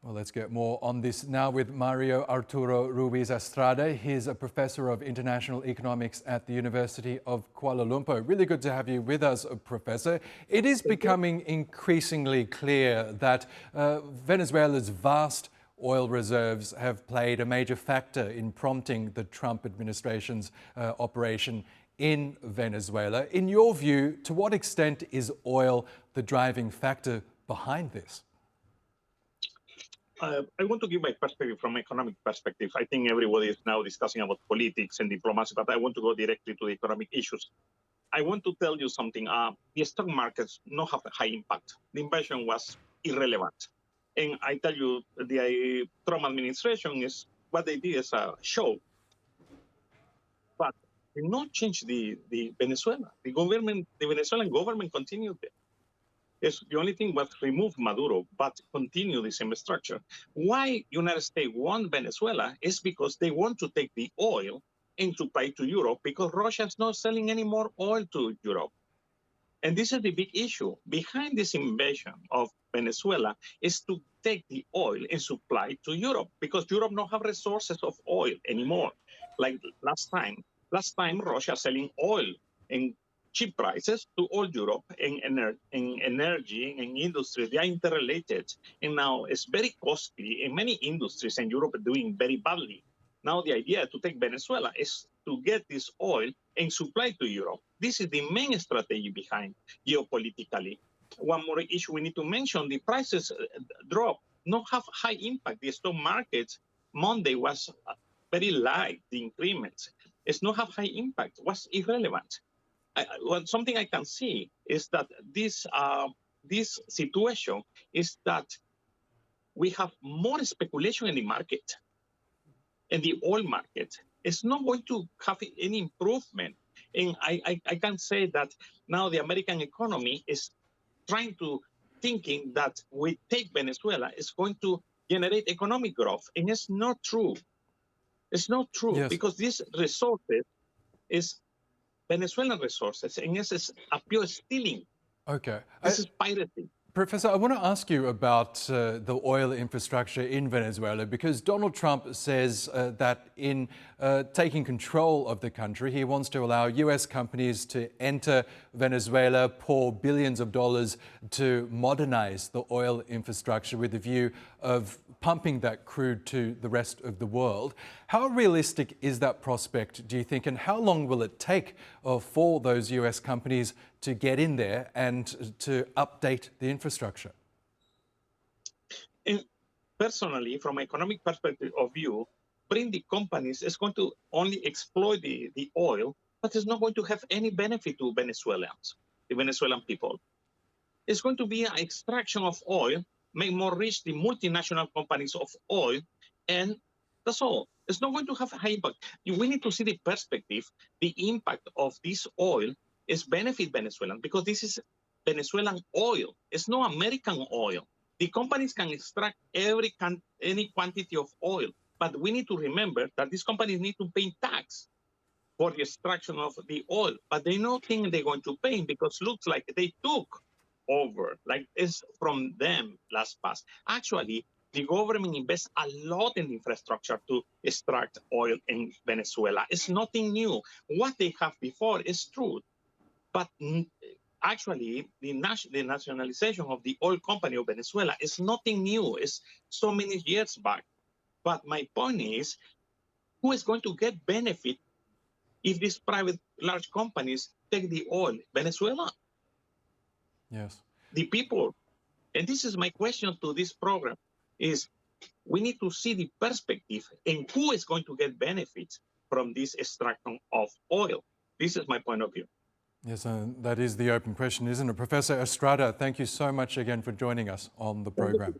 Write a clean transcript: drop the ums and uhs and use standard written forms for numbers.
Well, let's get more on this now with Mario Arturo Ruiz Estrada. He's a professor of international economics at the University of Kuala Lumpur. Really good to have you with us, Professor. It is becoming increasingly clear that Venezuela's vast oil reserves have played a major factor in prompting the Trump administration's operation in Venezuela. In your view, to what extent is oil the driving factor behind this? I want to give my perspective from economic perspective. I think everybody is now discussing about politics and diplomacy, but I want to go directly to the economic issues. I want to tell you something. The stock markets not have a high impact. The invasion was irrelevant. And I tell you, the Trump administration is what they did is a show. But did not change the Venezuela. The Venezuelan government continued it. The only thing was remove Maduro, but continue the same structure. Why United States want Venezuela is because they want to take the oil and supply to Europe because Russia is not selling any more oil to Europe. And this is the big issue. Behind this invasion of Venezuela is to take the oil and supply to Europe because Europe don't have resources of oil anymore. Like last time Russia selling oil in cheap prices to all Europe and energy and industry. They are interrelated. And now it's very costly in many industries, and Europe are doing very badly. Now the idea to take Venezuela is to get this oil and supply to Europe. This is the main strategy behind geopolitically. One more issue we need to mention, the prices drop, not have high impact. The stock market Monday was very light, the increments. It's not have high impact, was irrelevant. Something I can see is that this situation is that we have more speculation in the market, in the oil market. It's not going to have any improvement. And I can say that now the American economy is thinking that we take Venezuela, it's going to generate economic growth. And it's not true. It's not true. Yes. Because these resources is Venezuelan resources, and this is a pure stealing. Okay. This is piracy. Professor, I want to ask you about the oil infrastructure in Venezuela, because Donald Trump says that in taking control of the country, he wants to allow US companies to enter Venezuela, pour billions of dollars to modernize the oil infrastructure with the view of pumping that crude to the rest of the world. How realistic is that prospect, do you think, and how long will it take for those US companies to get in there and to update the infrastructure? And personally, from an economic perspective of view, bring the companies is going to only exploit the oil, but it's not going to have any benefit to Venezuelans, the Venezuelan people. It's going to be an extraction of oil, make more rich the multinational companies of oil, and that's all. It's not going to have a high impact. We need to see the perspective, the impact of this oil is benefit Venezuelan because this is Venezuelan oil. It's not American oil. The companies can extract any quantity of oil, but we need to remember that these companies need to pay tax for the extraction of the oil, but they don't think they're going to pay because it looks like they took over, like it's from them last past. Actually, the government invests a lot in infrastructure to extract oil in Venezuela. It's nothing new. What they have before is true. But actually, the nationalization of the oil company of Venezuela is nothing new. It's so many years back. But my point is, who is going to get benefit if these private large companies take the oil? Venezuela. Yes. The people. And this is my question to this program, is we need to see the perspective and who is going to get benefits from this extraction of oil. This is my point of view. Yes, and that is the open question, isn't it? Professor Estrada, thank you so much again for joining us on the program.